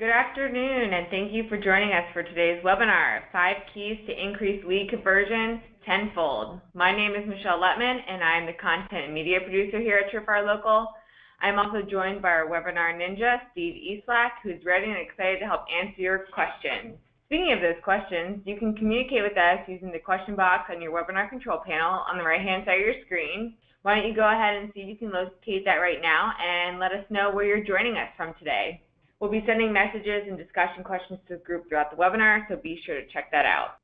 Good afternoon, and thank you for joining us for today's webinar, 5 Keys to Increase Lead Conversion, Tenfold. My name is Michelle Lettman, and I'm the content and media producer here at Surefire Local. I'm also joined by our webinar ninja, Steve Eastlack, who's ready and excited to help answer your questions. Speaking of those questions, you can communicate with us using the question box on your webinar control panel on the right-hand side of your screen. Why don't you go ahead and see if you can locate that right now and let us know where you're joining us from today. We'll be sending messages and discussion questions to the group throughout the webinar, so be sure to check that out.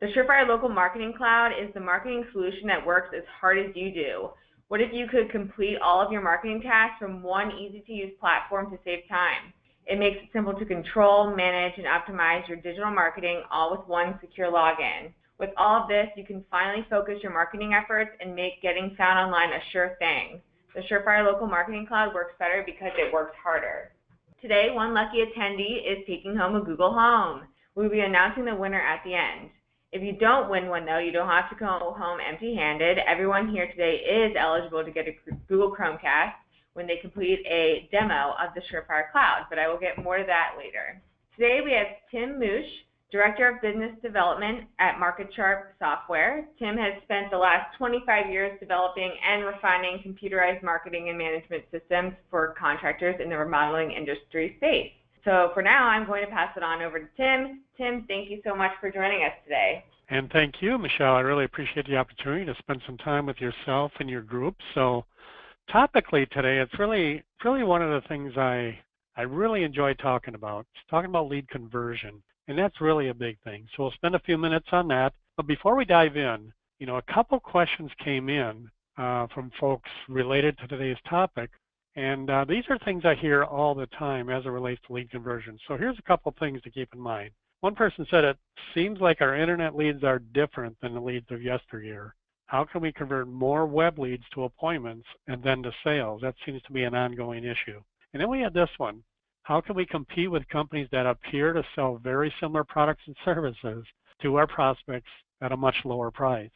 The Surefire Local Marketing Cloud is the marketing solution that works as hard as you do. What if you could complete all of your marketing tasks from one easy-to-use platform to save time? It makes it simple to control, manage, and optimize your digital marketing all with one secure login. With all of this, you can finally focus your marketing efforts and make getting found online a sure thing. The Surefire Local Marketing Cloud works better because it works harder. Today, one lucky attendee is taking home a Google Home. We'll be announcing the winner at the end. If you don't win one, though, you don't have to go home empty-handed. Everyone here today is eligible to get a Google Chromecast when they complete a demo of the Surefire Cloud, but I will get more to that later. Today, we have Tim Musch, Director of Business Development at MarketSharp Software. Tim has spent the last 25 years developing and refining computerized marketing and management systems for contractors in the remodeling industry space. So for now, I'm going to pass it on over to Tim. Tim, thank you so much for joining us today. And thank you, Michelle. I really appreciate the opportunity to spend some time with yourself and your group. So topically today, it's really one of the things I really enjoy talking about. It's talking about lead conversion. And that's really a big thing. So we'll spend a few minutes on that. But before we dive in, a couple questions came in from folks related to today's topic. And these are things I hear all the time as it relates to lead conversion. So here's a couple things to keep in mind. One person said, it seems like our internet leads are different than the leads of yesteryear. How can we convert more web leads to appointments and then to sales? That seems to be an ongoing issue. And then we had this one. How can we compete with companies that appear to sell very similar products and services to our prospects at a much lower price?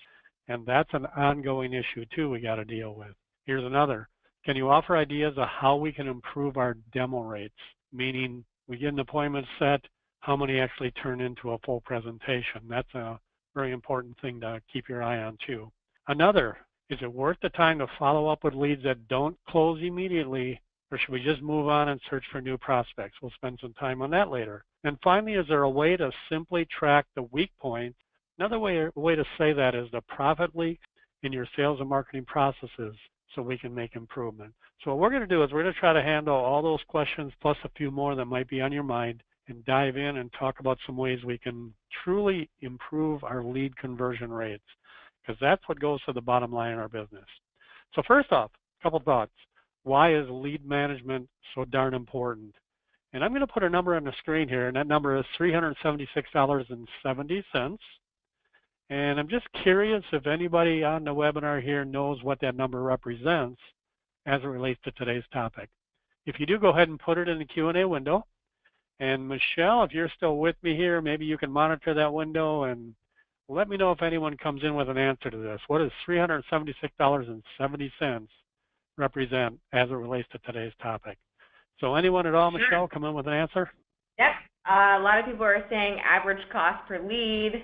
And that's an ongoing issue too we got to deal with. Here's another. Can you offer ideas of how we can improve our demo rates? Meaning we get an appointment set, how many actually turn into a full presentation? That's a very important thing to keep your eye on too. Another, is it worth the time to follow up with leads that don't close immediately? Or should we just move on and search for new prospects? We'll spend some time on that later. And finally, is there a way to simply track the weak points? Another way to say that is the profit leaks in your sales and marketing processes so we can make improvement. So what we're going to do is we're going to try to handle all those questions plus a few more that might be on your mind and dive in and talk about some ways we can truly improve our lead conversion rates, because that's what goes to the bottom line in our business. So first off, a couple thoughts. Why is lead management so darn important? And I'm going to put a number on the screen here, and that number is $376.70. And I'm just curious if anybody on the webinar here knows what that number represents as it relates to today's topic. If you do, go ahead and put it in the Q&A window. And Michelle, if you're still with me here, maybe you can monitor that window and let me know if anyone comes in with an answer to this. What does $376.70 represent as it relates to today's topic? So anyone at all, Michelle, come in with an answer? Yep. A lot of people are saying average cost per lead.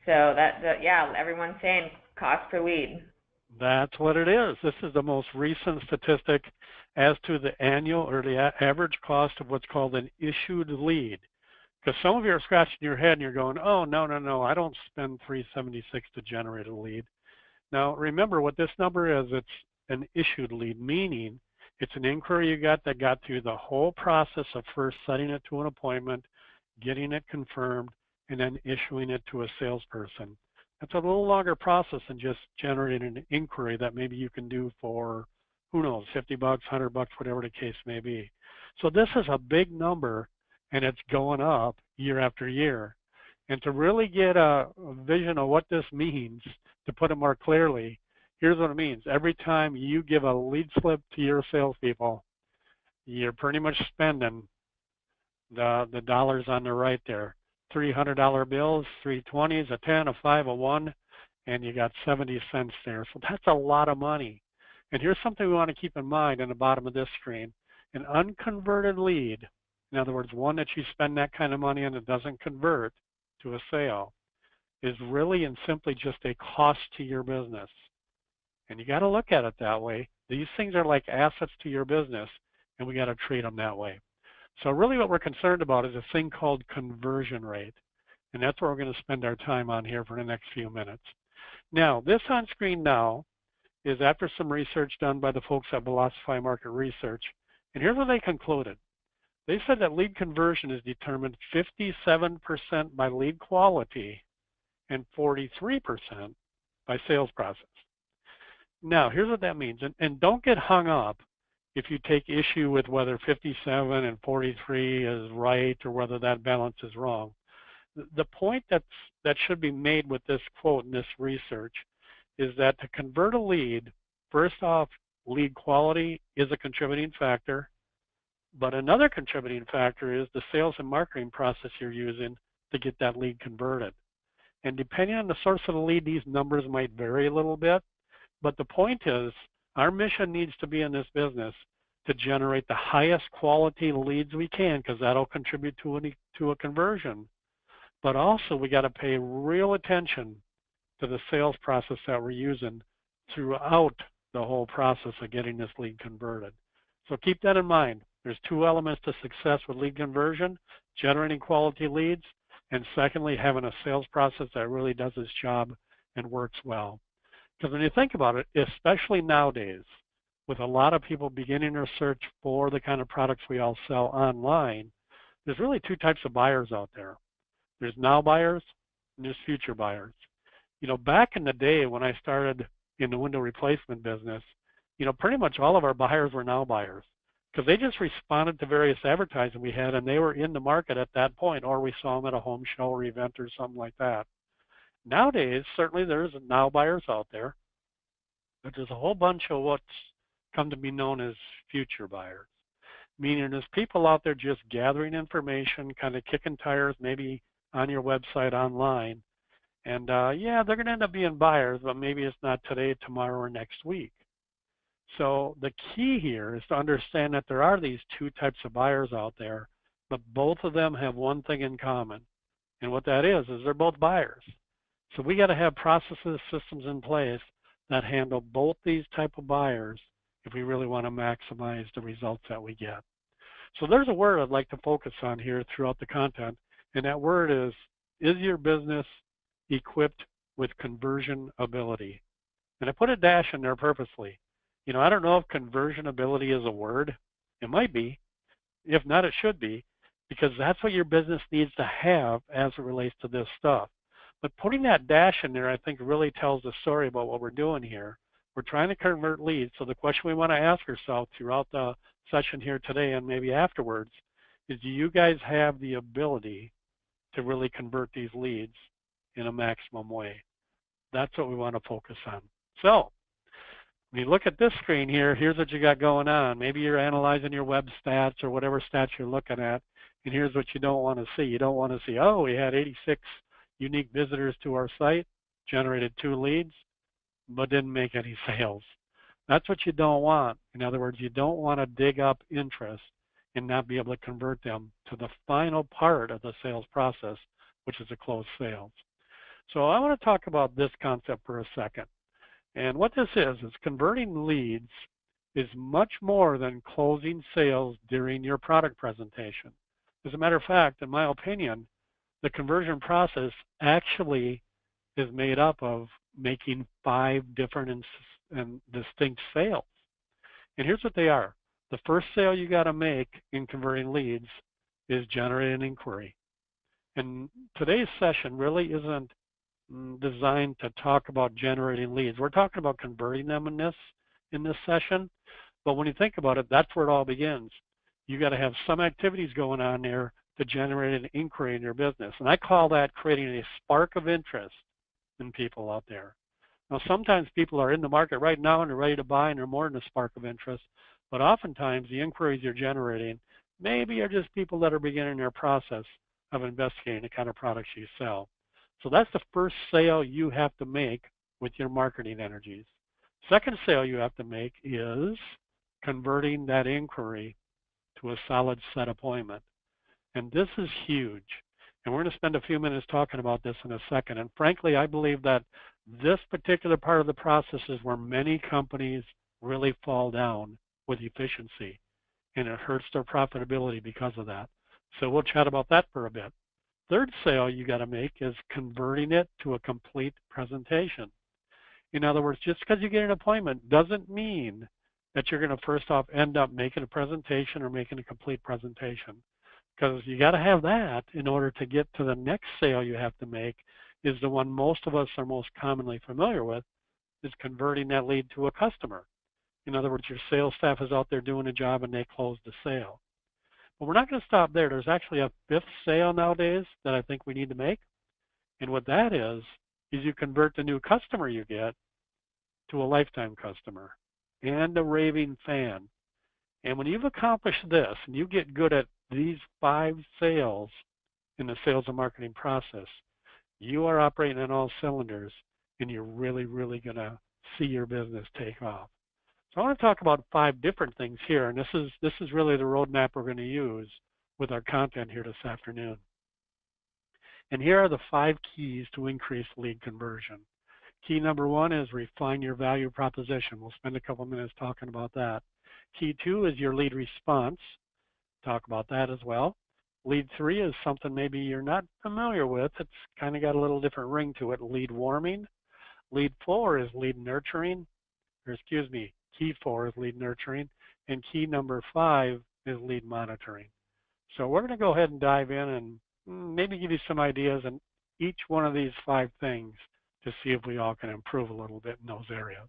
So yeah, everyone's saying cost per lead. That's what it is. This is the most recent statistic as to the annual or the average cost of what's called an issued lead. Because some of you are scratching your head and you're going, oh, no, I don't spend $376 to generate a lead. Now, remember what this number is. It's an issued lead, meaning it's an inquiry you got that got through the whole process of first setting it to an appointment, getting it confirmed, and then issuing it to a salesperson. That's a little longer process than just generating an inquiry that maybe you can do for, who knows, $50, $100, whatever the case may be. So this is a big number, and it's going up year after year. And to really get a vision of what this means, to put it more clearly, here's what it means. Every time you give a lead slip to your salespeople, you're pretty much spending the dollars on the right there. $300 bills, 320s, a 10, a 5, a 1, and you got 70 cents there. So that's a lot of money. And here's something we want to keep in mind in the bottom of this screen. An unconverted lead in other words, one that you spend that kind of money and it doesn't convert to a sale, is really and simply just a cost to your business. And you got to look at it that way. These things are like assets to your business, and we got to treat them that way. So really what we're concerned about is a thing called conversion rate. And that's what we're going to spend our time on here for the next few minutes. Now, this on screen now is after some research done by the folks at Velocify Market Research. And here's what they concluded. They said that lead conversion is determined 57% by lead quality and 43% by sales process. Now, here's what that means. And don't get hung up if you take issue with whether 57 and 43 is right or whether that balance is wrong. The point that should be made with this quote and this research is that to convert a lead, first off, lead quality is a contributing factor, but another contributing factor is the sales and marketing process you're using to get that lead converted. And depending on the source of the lead, these numbers might vary a little bit, but the point is our mission needs to be in this business to generate the highest quality leads we can, because that'll contribute to a conversion. But also we got to pay real attention to the sales process that we're using throughout the whole process of getting this lead converted. So keep that in mind. There's two elements to success with lead conversion: generating quality leads, and secondly, having a sales process that really does its job and works well. Because when you think about it, especially nowadays, with a lot of people beginning their search for the kind of products we all sell online, there's really two types of buyers out there. There's now buyers and there's future buyers. You know, back in the day when I started in the window replacement business, you know, pretty much all of our buyers were now buyers because they just responded to various advertising we had and they were in the market at that point, or we saw them at a home show or event or something like that. Nowadays, certainly there's now buyers out there, but there's a whole bunch of what's come to be known as future buyers, meaning there's people out there just gathering information, kind of kicking tires, maybe on your website online. And yeah, they're going to end up being buyers, but maybe it's not today, tomorrow, or next week. So the key here is to understand that there are these two types of buyers out there, but both of them have one thing in common. And what that is they're both buyers. So we got to have processes, systems in place that handle both these type of buyers if we really want to maximize the results that we get. So there's a word I'd like to focus on here throughout the content, and that word is your business equipped with conversion ability? And I put a dash in there purposely. You know, I don't know if conversion ability is a word. It might be. If not, it should be, because that's what your business needs to have as it relates to this stuff. But putting that dash in there, I think, really tells the story about what we're doing here. We're trying to convert leads. So the question we want to ask ourselves throughout the session here today and maybe afterwards is, do you guys have the ability to really convert these leads in a maximum way? That's what we want to focus on. So when you look at this screen here, here's what you got going on. Maybe you're analyzing your web stats or whatever stats you're looking at, and here's what you don't want to see. You don't want to see, oh, we had 86 unique visitors to our site, generated 2 leads, but didn't make any sales. That's what you don't want. In other words, you don't want to dig up interest and not be able to convert them to the final part of the sales process, which is a closed sales. So I want to talk about this concept for a second. And what this is converting leads is much more than closing sales during your product presentation. As a matter of fact, in my opinion, the conversion process actually is made up of making 5 different and distinct sales. And here's what they are. The first sale you got to make in converting leads is generate an inquiry. And today's session really isn't designed to talk about generating leads. We're talking about converting them in this session. But when you think about it, that's where it all begins. You got to have some activities going on there to generate an inquiry in your business. And I call that creating a spark of interest in people out there. Now, sometimes people are in the market right now and they're ready to buy and they're more than a spark of interest. But oftentimes the inquiries you're generating maybe are just people that are beginning their process of investigating the kind of products you sell. So that's the first sale you have to make with your marketing energies. Second sale you have to make is converting that inquiry to a solid set appointment. And this is huge. And we're going to spend a few minutes talking about this in a second. And frankly, I believe that this particular part of the process is where many companies really fall down with efficiency, and it hurts their profitability because of that. So we'll chat about that for a bit. Third sale you got to make is converting it to a complete presentation. In other words, just because you get an appointment doesn't mean that you're going to first off end up making a presentation or making a complete presentation. Because you got to have that in order to get to the next sale you have to make, is the one most of us are most commonly familiar with, is converting that lead to a customer. In other words, your sales staff is out there doing a job and they close the sale. But we're not going to stop there. There's actually a fifth sale nowadays that I think we need to make. And what that is you convert the new customer you get to a lifetime customer and a raving fan. And when you've accomplished this and you get good at these 5 sales in the sales and marketing process, you are operating on all cylinders and you're really, really going to see your business take off. So I want to talk about 5 different things here, and this is really the roadmap we're going to use with our content here this afternoon. And here are the 5 keys to increase lead conversion. Key number 1 is refine your value proposition. We'll spend a couple minutes talking about that. Key 2 is your lead response. Talk about that as well. Lead 3 is something maybe you're not familiar with. It's kind of got a little different ring to it. Lead warming. Lead 4 is lead nurturing. Key 4 is lead nurturing. And key number 5 is lead monitoring. So we're going to go ahead and dive in and maybe give you some ideas on each one of these 5 things to see if we all can improve a little bit in those areas.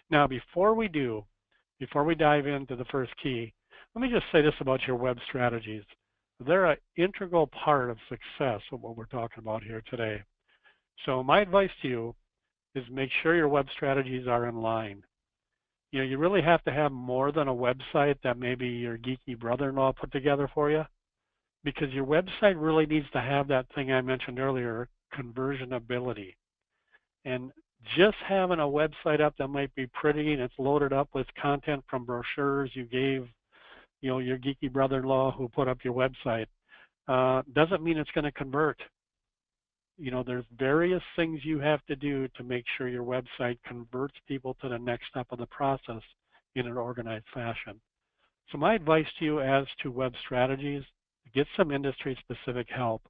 Now, before we dive into the first key, let me just say this about your web strategies. They're an integral part of success of what we're talking about here today. So my advice to you is make sure your web strategies are in line. You know, you really have to have more than a website that maybe your geeky brother-in-law put together for you, because your website really needs to have that thing I mentioned earlier, conversion ability. And just having a website up that might be pretty and it's loaded up with content from brochures you gave, you know, your geeky brother-in-law who put up your website, doesn't mean it's going to convert. You know, there's various things you have to do to make sure your website converts people to the next step of the process in an organized fashion. So my advice to you as to web strategies, get some industry-specific help.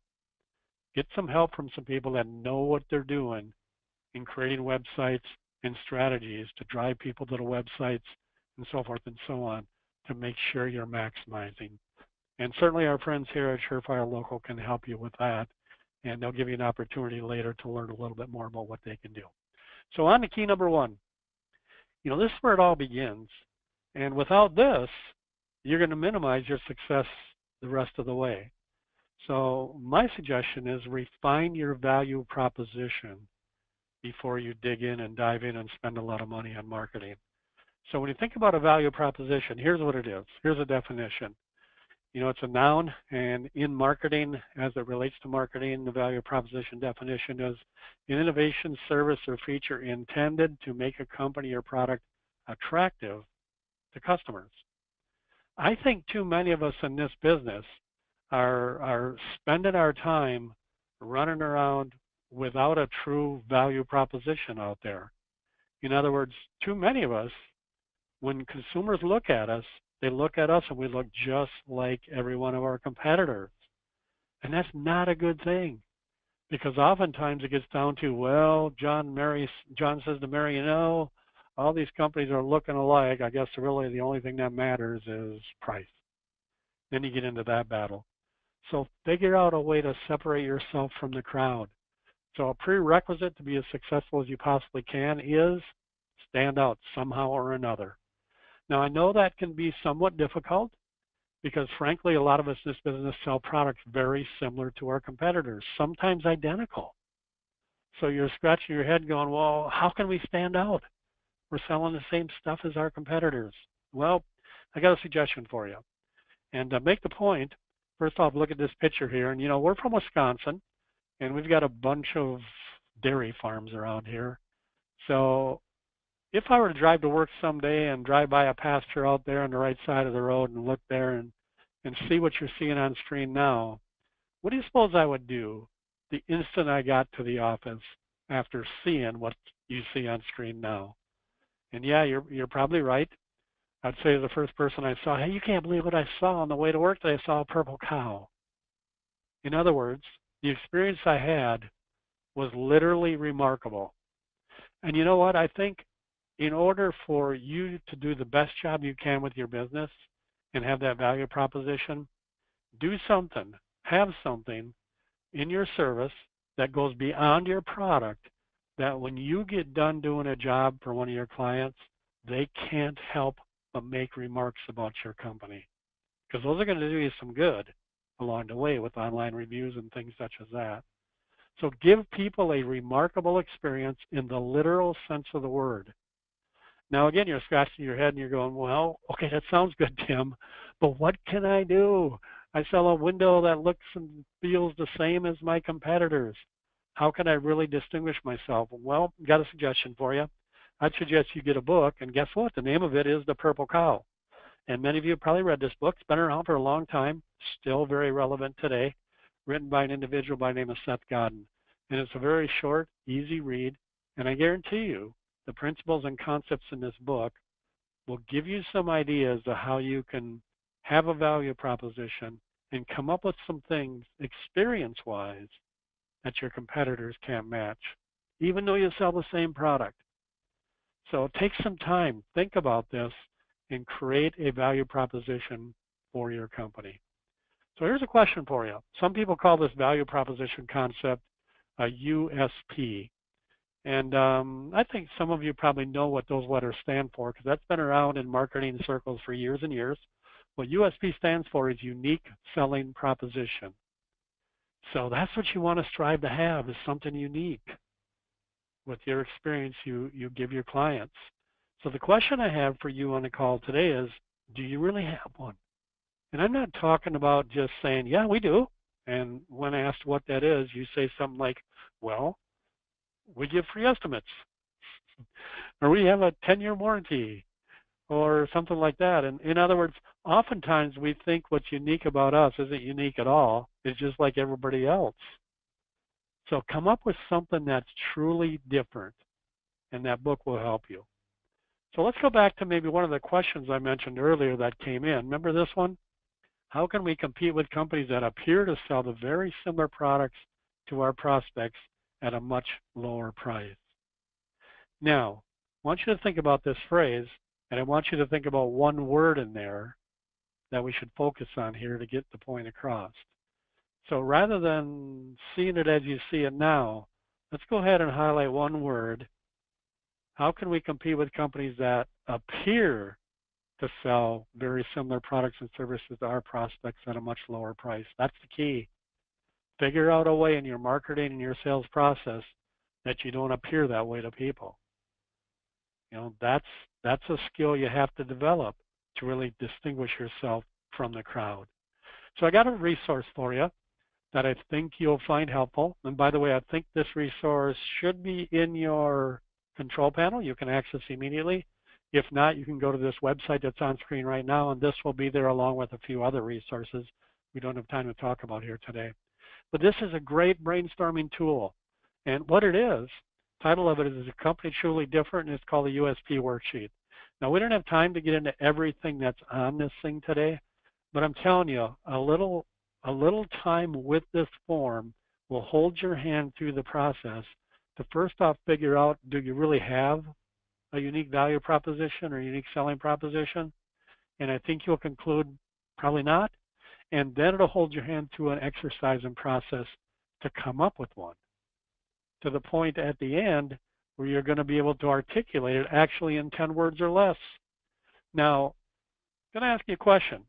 Get some help from some people that know what they're doing in creating websites and strategies to drive people to the websites and so forth and so on to make sure you're maximizing. And certainly our friends here at Surefire Local can help you with that. And they'll give you an opportunity later to learn a little bit more about what they can do. So on to key number 1. You know, this is where it all begins. And without this, you're going to minimize your success the rest of the way. So my suggestion is refine your value proposition before you dig in and dive in and spend a lot of money on marketing. So when you think about a value proposition, here's what it is. Here's a definition. You know, it's a noun, and in marketing, as it relates to marketing, the value proposition definition is an innovation, service, or feature intended to make a company or product attractive to customers. I think too many of us in this business are spending our time running around without a true value proposition out there. In other words, too many of us, when consumers look at us, they look at us and we look just like every one of our competitors. And that's not a good thing, because oftentimes it gets down to, well, John says to Mary, you know, all these companies are looking alike. I guess really the only thing that matters is price. Then you get into that battle. So figure out a way to separate yourself from the crowd. So a prerequisite to be as successful as you possibly can is stand out somehow or another. Now, I know that can be somewhat difficult because, frankly, a lot of us in this business sell products very similar to our competitors, sometimes identical. So you're scratching your head going, well, how can we stand out? We're selling the same stuff as our competitors. Well, I got a suggestion for you. And to make the point, first off, look at this picture here. And, you know, we're from Wisconsin, and we've got a bunch of dairy farms around here. So if I were to drive to work someday and drive by a pasture out there on the right side of the road and look there and and see what you're seeing on screen now, what do you suppose I would do the instant I got to the office after seeing what you see on screen now? And yeah, you're probably right. I'd say to the first person I saw, hey, you can't believe what I saw on the way to work today. I saw a purple cow. In other words, the experience I had was literally remarkable. And you know what? I think in order for you to do the best job you can with your business and have that value proposition, do something, have something in your service that goes beyond your product, that when you get done doing a job for one of your clients, they can't help but make remarks about your company, because those are going to do you some good along the way with online reviews and things such as that. So give people a remarkable experience in the literal sense of the word. Now, again, you're scratching your head and you're going, well, okay, that sounds good, Tim, but what can I do? I sell a window that looks and feels the same as my competitors. How can I really distinguish myself? Well, got a suggestion for you. I'd suggest you get a book, and guess what? The name of it is The Purple Cow. And many of you have probably read this book. It's been around for a long time, still very relevant today, written by an individual by the name of Seth Godin. And it's a very short, easy read, and I guarantee you the principles and concepts in this book will give you some ideas of how you can have a value proposition and come up with some things experience-wise that your competitors can't match, even though you sell the same product. So take some time, think about this, and create a value proposition for your company. So here's a question for you. Some people call this value proposition concept a USP. And I think some of you probably know what those letters stand for, because that's been around in marketing circles for years and years. What USP stands for is unique selling proposition. So that's what you want to strive to have, is something unique with your experience you give your clients. So the question I have for you on the call today is, do you really have one? And I'm not talking about just saying, yeah, we do. And when asked what that is, you say something like, well, we give free estimates, or we have a 10-year warranty, or something like that. And in other words, oftentimes we think what's unique about us isn't unique at all. It's just like everybody else. So come up with something that's truly different, and that book will help you. So let's go back to maybe one of the questions I mentioned earlier that came in. Remember this one? How can we compete with companies that appear to sell the very similar products to our prospects at a much lower price? Now, I want you to think about this phrase, and I want you to think about one word in there that we should focus on here to get the point across. So rather than seeing it as you see it now, let's go ahead and highlight one word. How can we compete with companies that appear to sell very similar products and services to our prospects at a much lower price? That's the key. Figure out a way in your marketing and your sales process that you don't appear that way to people. You know, that's a skill you have to develop to really distinguish yourself from the crowd. So I got a resource for you that I think you'll find helpful. And by the way, I think this resource should be in your control panel. You can access immediately. If not, you can go to this website that's on screen right now, and this will be there along with a few other resources we don't have time to talk about here today. But this is a great brainstorming tool. And what it is, title of it is A Company Truly Different, and it's called the USP Worksheet. Now, we don't have time to get into everything that's on this thing today, but I'm telling you, a little time with this form will hold your hand through the process to first off figure out, do you really have a unique value proposition or unique selling proposition? And I think you'll conclude probably not. And then it'll hold your hand through an exercise and process to come up with one, to the point at the end where you're going to be able to articulate it actually in 10 words or less. Now, I'm going to ask you a question.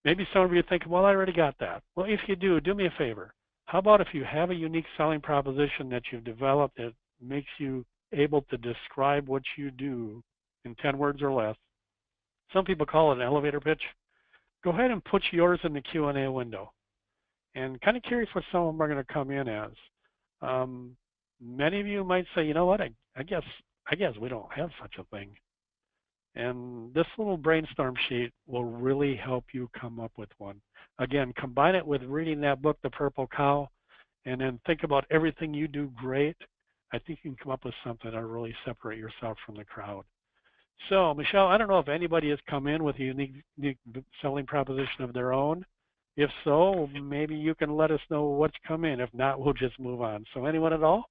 Maybe some of you think, well, I already got that. Well, if you do me a favor. How about if you have a unique selling proposition that you've developed that makes you able to describe what you do in 10 words or less? Some people call it an elevator pitch. Go ahead and put yours in the Q&A window. And kind of curious what some of them are going to come in as. Many of you might say, you know what, I guess we don't have such a thing. And this little brainstorm sheet will really help you come up with one. Again, combine it with reading that book, The Purple Cow, and then think about everything you do great. I think you can come up with something to really separate yourself from the crowd. So, Michelle, I don't know if anybody has come in with a unique selling proposition of their own. If so, maybe you can let us know what's come in. If not, we'll just move on. So, anyone at all?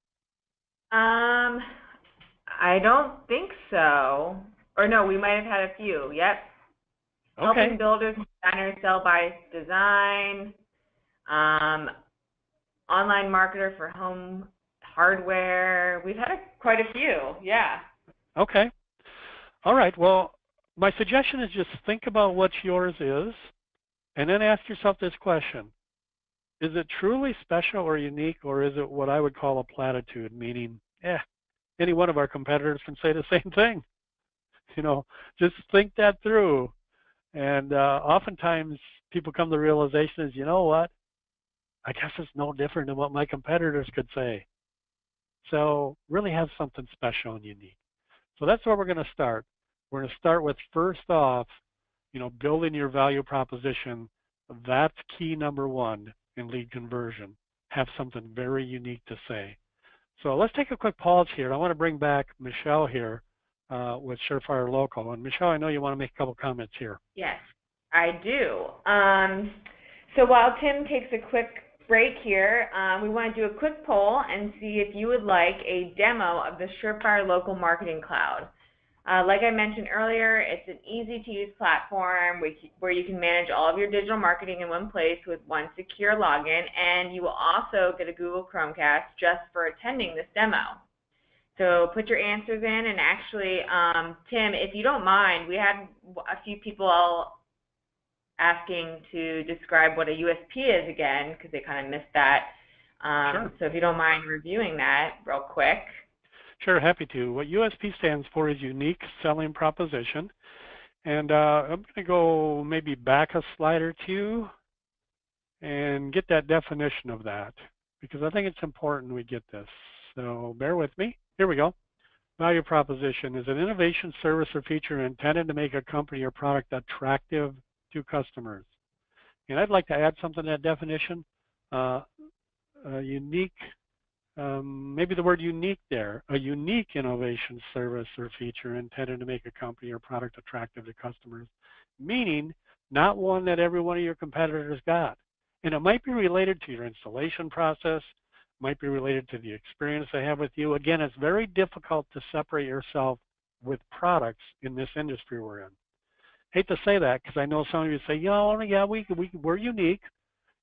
I don't think so. Or no, we might have had a few. Yep. Okay. Helping builders and designers sell by design. Online marketer for home hardware. We've had quite a few. Yeah. Okay. All right. Well, my suggestion is just think about what yours is, and then ask yourself this question. Is it truly special or unique, or is it what I would call a platitude, meaning, any one of our competitors can say the same thing? Just think that through. And oftentimes people come to the realization is, you know what? I guess it's no different than what my competitors could say. So really have something special and unique. So that's where we're going to start. We're going to start with, first off, building your value proposition. That's key number one in lead conversion. Have something very unique to say. So let's take a quick pause here. I want to bring back Michelle here with Surefire Local. And Michelle, I know you want to make a couple comments here. Yes, I do. So while Tim takes a quick break here, we want to do a quick poll and see if you would like a demo of the Surefire Local Marketing Cloud. Like I mentioned earlier, it's an easy-to-use platform where you can manage all of your digital marketing in one place with one secure login, and you will also get a Google Chromecast just for attending this demo. So put your answers in, and actually, Tim, if you don't mind, we had a few people asking to describe what a USP is again, because they kind of missed that. Sure. So if you don't mind reviewing that real quick. Sure, happy to. What USP stands for is unique selling proposition. And I'm going to go maybe back a slide or two and get that definition of that, because I think it's important we get this. So bear with me. Here we go. Value proposition is an innovation, service, or feature intended to make a company or product attractive to customers. And I'd like to add something to that definition. Unique, maybe the word unique there, a unique innovation, service, or feature intended to make a company or product attractive to customers, meaning not one that every one of your competitors got. And it might be related to your installation process, might be related to the experience they have with you. Again, it's very difficult to separate yourself with products in this industry we're in. Hate to say that, because I know some of you say, we're unique.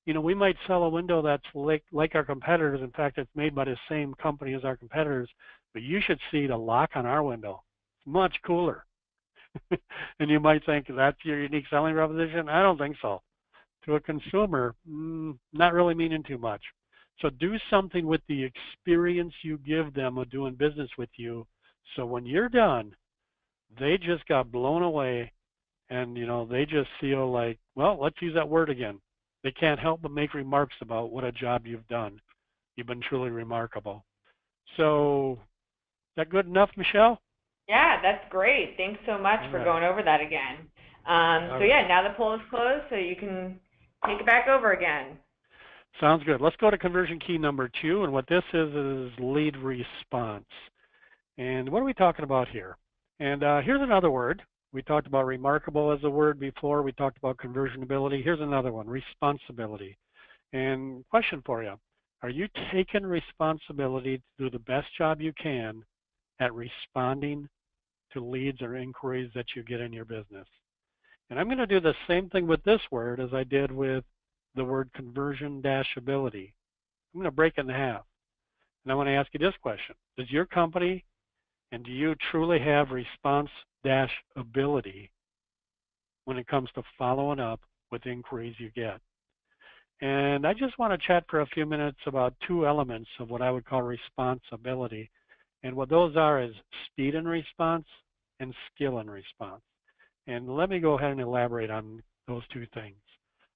We might sell a window that's like our competitors. In fact, it's made by the same company as our competitors, but you should see the lock on our window. It's much cooler. And you might think that's your unique selling proposition. I don't think so. To a consumer, not really meaning too much. So do something with the experience you give them of doing business with you, so when you're done, they just got blown away, and they just feel like, well, let's use that word again. They can't help but make remarks about what a job you've done. You've been truly remarkable. So, is that good enough, Michelle? Yeah, that's great. Thanks so much for going over that again. Now the poll is closed, so you can take it back over again. Sounds good. Let's go to conversion key number 2, and what this is lead response. And what are we talking about here? And here's another word. We talked about remarkable as a word before. We talked about conversionability. Here's another one, responsibility. And question for you, are you taking responsibility to do the best job you can at responding to leads or inquiries that you get in your business? And I'm going to do the same thing with this word as I did with the word conversion-ability. I'm going to break it in half. And I want to ask you this question. Does your company, and do you truly have response-ability when it comes to following up with inquiries you get? And I just want to chat for a few minutes about 2 elements of what I would call responsibility. And what those are is speed in response and skill in response. And let me go ahead and elaborate on those 2 things.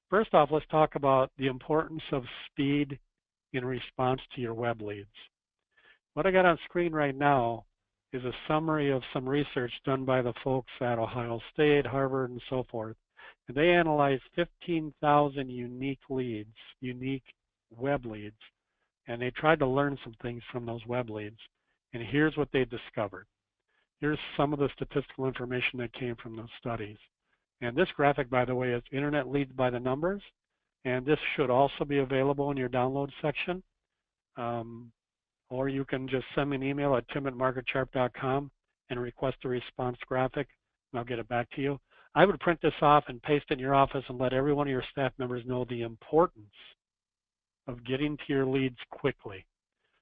First off, let's talk about the importance of speed in response to your web leads. What I got on screen right now is a summary of some research done by the folks at Ohio State, Harvard, and so forth. And they analyzed 15,000 unique leads, unique web leads, and they tried to learn some things from those web leads. And here's what they discovered. Here's some of the statistical information that came from those studies. And this graphic, by the way, is internet leads by the numbers. And this should also be available in your download section. Or you can just send me an email at tim@marketsharp.com and request a response graphic, and I'll get it back to you. I would print this off and paste it in your office and let every one of your staff members know the importance of getting to your leads quickly.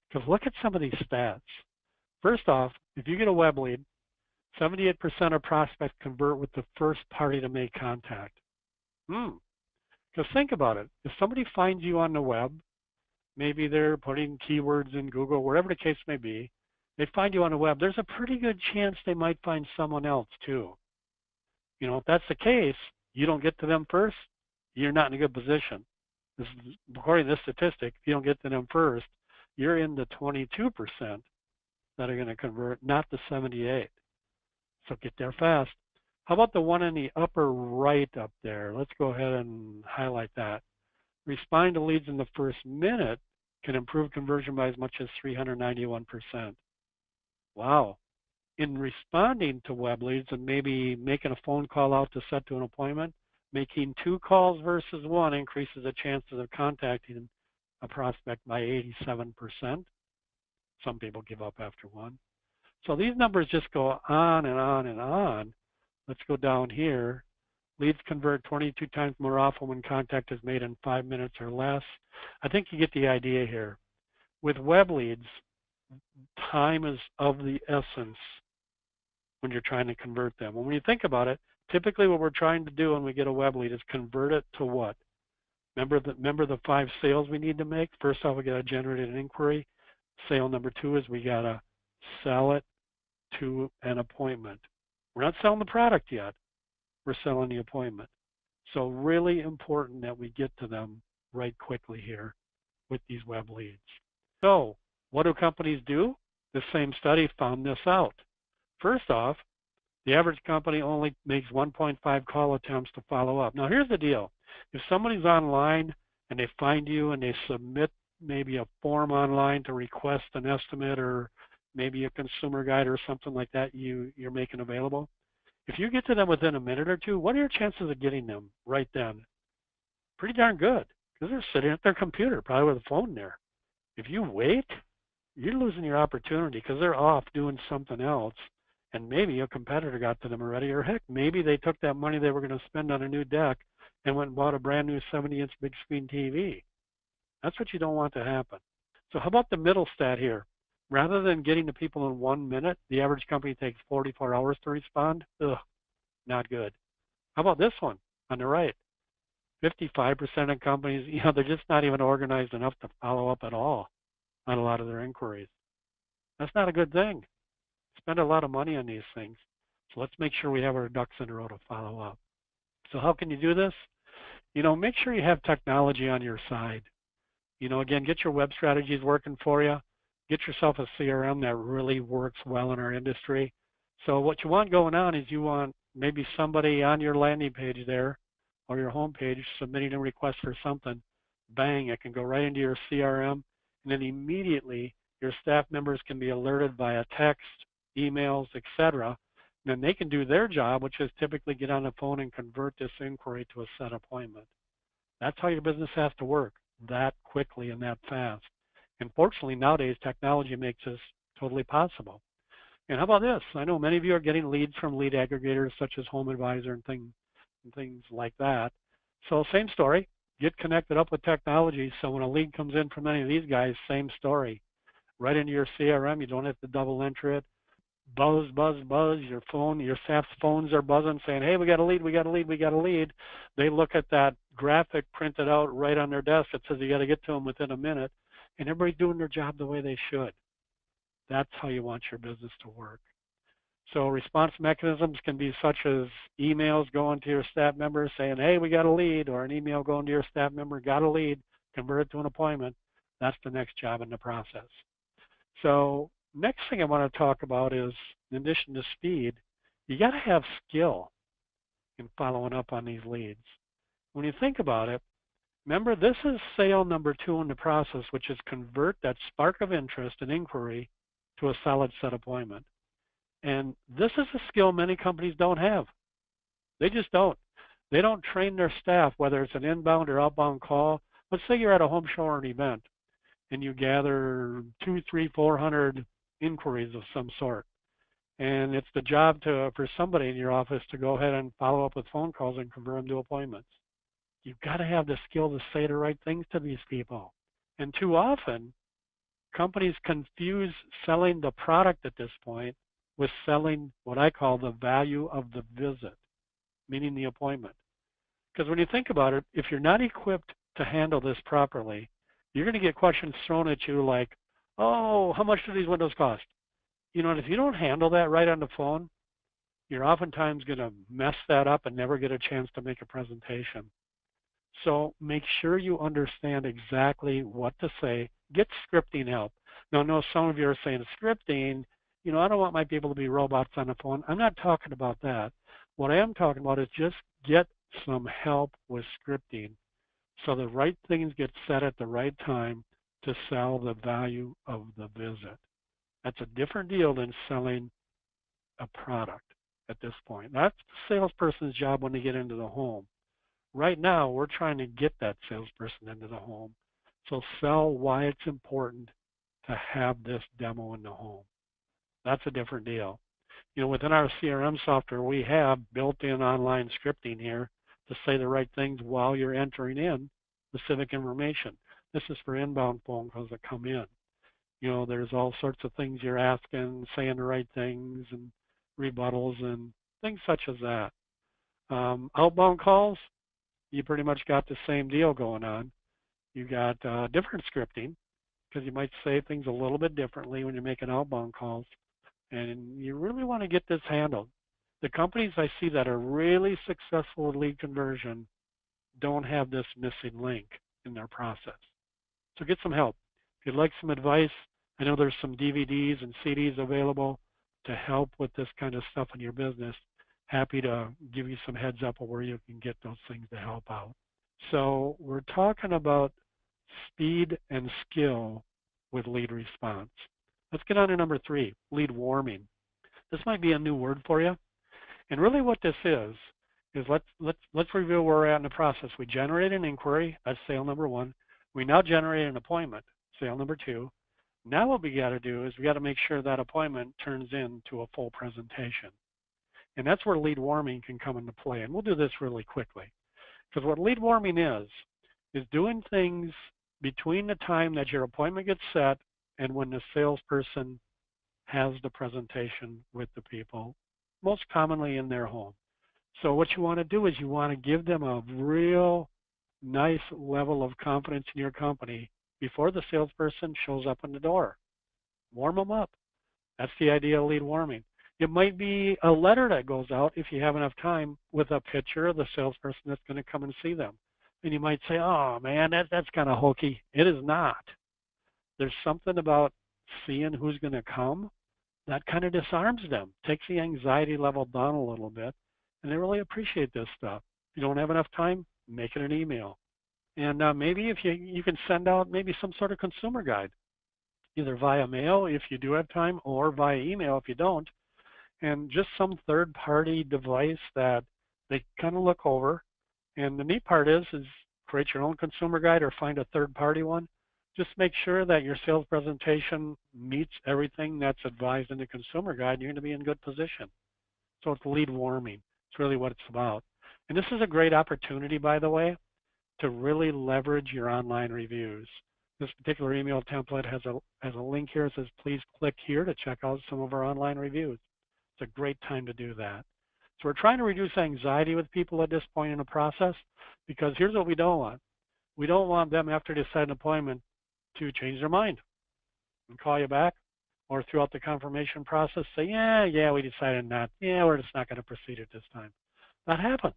Because look at some of these stats. First off, if you get a web lead, 78% of prospects convert with the first party to make contact. Because think about it. If somebody finds you on the web, maybe they're putting keywords in Google, wherever the case may be, they find you on the web, there's a pretty good chance they might find someone else too. You know, if that's the case, you don't get to them first, you're not in a good position. This is, according to this statistic, if you don't get to them first, you're in the 22% that are going to convert, not the 78. So get there fast. How about the one in the upper right up there? Let's go ahead and highlight that. Responding to leads in the first minute can improve conversion by as much as 391%. Wow. In responding to web leads and maybe making a phone call out to set to an appointment, making 2 calls versus 1 increases the chances of contacting a prospect by 87%. Some people give up after 1. So these numbers just go on and on and on. Let's go down here. Leads convert 22 times more often when contact is made in 5 minutes or less. I think you get the idea here. With web leads, time is of the essence when you're trying to convert them. When you think about it, typically what we're trying to do when we get a web lead is convert it to what? Remember the 5 sales we need to make? First off, we got to generate an inquiry. Sale number 2 is we got to sell it to an appointment. We're not selling the product yet. We're selling the appointment. So really important that we get to them right quickly here with these web leads. So what do companies do? The same study found this out. First off, the average company only makes 1.5 call attempts to follow up. Now here's the deal. If somebody's online and they find you and they submit maybe a form online to request an estimate or maybe a consumer guide or something like that you're making available, if you get to them within a minute or 2, what are your chances of getting them right then? Pretty darn good, because they're sitting at their computer, probably with a phone there. If you wait, you're losing your opportunity because they're off doing something else, and maybe a competitor got to them already, or heck, maybe they took that money they were going to spend on a new deck and went and bought a brand new 70-inch big screen TV. That's what you don't want to happen. So how about the middle stat here? Rather than getting to people in 1 minute, the average company takes 44 hours to respond. Ugh, not good. How about this one on the right? 55% of companies, they're just not even organized enough to follow up at all on a lot of their inquiries. That's not a good thing. Spend a lot of money on these things. So let's make sure we have our ducks in a row to follow up. So how can you do this? Make sure you have technology on your side. Again, get your web strategies working for you. Get yourself a CRM that really works well in our industry. So what you want going on is you want maybe somebody on your landing page there or your home page submitting a request for something. Bang, it can go right into your CRM, and then immediately your staff members can be alerted via text, emails, etc. And then they can do their job, which is typically get on the phone and convert this inquiry to a set appointment. That's how your business has to work, that quickly and that fast. And fortunately, nowadays, technology makes this totally possible. And how about this? I know many of you are getting leads from lead aggregators such as Home Advisor and things like that. So same story. Get connected up with technology so when a lead comes in from any of these guys, same story. Right into your CRM. You don't have to double enter it. Buzz, buzz, buzz. Your staff's phones are buzzing saying, hey, we got a lead, we got a lead, we got a lead. They look at that graphic printed out right on their desk that says you got to get to them within a minute. And everybody's doing their job the way they should. That's how you want your business to work. So response mechanisms can be such as emails going to your staff members saying, hey, we got a lead, or an email going to your staff member, got a lead, convert it to an appointment. That's the next job in the process. So Next thing I want to talk about is, in addition to speed, you got to have skill in following up on these leads. When you think about it, remember this is sale number 2 in the process, which is convert that spark of interest and inquiry to a solid set appointment. And this is a skill many companies don't have. They just don't. They don't train their staff, whether it's an inbound or outbound call. Let's say you're at a home show or an event and you gather 200, 300, 400 inquiries of some sort. And it's the job for somebody in your office to go ahead and follow up with phone calls and convert them to appointments. You've got to have the skill to say the right things to these people. And too often, companies confuse selling the product at this point with selling what I call the value of the visit, meaning the appointment. Because when you think about it, if you're not equipped to handle this properly, you're going to get questions thrown at you like, oh, how much do these windows cost? You know, and if you don't handle that right on the phone, you're oftentimes going to mess that up and never get a chance to make a presentation. So make sure you understand exactly what to say. Get scripting help. Now, I know some of you are saying scripting, you know, I don't want my people to be robots on the phone. I'm not talking about that. What I am talking about is just get some help with scripting so the right things get said at the right time to sell the value of the visit. That's a different deal than selling a product at this point. That's the salesperson's job when they get into the home. Right now, we're trying to get that salesperson into the home. So sell why it's important to have this demo in the home. That's a different deal. You know, within our CRM software, we have built-in online scripting here to say the right things while you're entering in specific information. This is for inbound phone calls that come in. You know, there's all sorts of things you're asking, saying the right things, and rebuttals and things such as that. Outbound calls, you pretty much got the same deal going on. You got different scripting because you might say things a little bit differently when you're making outbound calls. And you really want to get this handled. The companies I see that are really successful with lead conversion don't have this missing link in their process. So get some help. If you'd like some advice, I know there's some DVDs and CDs available to help with this kind of stuff in your business. Happy to give you some heads up of where you can get those things to help out. So we're talking about speed and skill with lead response. Let's get on to number 3, lead warming. This might be a new word for you. And really what this is let's review where we're at in the process. We generate an inquiry, that's sale number 1. We now generate an appointment, sale number 2. Now what we got to do is we got to make sure that appointment turns into a full presentation. And that's where lead warming can come into play. And we'll do this really quickly. Because what lead warming is doing things between the time that your appointment gets set and when the salesperson has the presentation with the people, most commonly in their home. So what you want to do is you want to give them a real nice level of confidence in your company before the salesperson shows up in the door. Warm them up. That's the idea of lead warming. It might be a letter that goes out if you have enough time with a picture of the salesperson that's going to come and see them. And you might say, oh man, that's kind of hokey. It is not. There's something about seeing who's going to come that kind of disarms them, takes the anxiety level down a little bit, and they really appreciate this stuff. If you don't have enough time, make it an email. And maybe if you can send out maybe some sort of consumer guide, either via mail if you do have time or via email if you don't, and just some third-party device that they kind of look over. And the neat part is create your own consumer guide or find a third-party one. Just make sure that your sales presentation meets everything that's advised in the consumer guide. You're going to be in good position. So it's lead warming. It's really what it's about. And this is a great opportunity, by the way, to really leverage your online reviews. This particular email template has a link here that says, please click here to check out some of our online reviews. It's a great time to do that. So we're trying to reduce anxiety with people at this point in the process, because here's what we don't want. We don't want them, after they set an appointment, to change their mind and call you back, or throughout the confirmation process say, yeah, we decided not. Yeah, we're just not going to proceed at this time. That happens.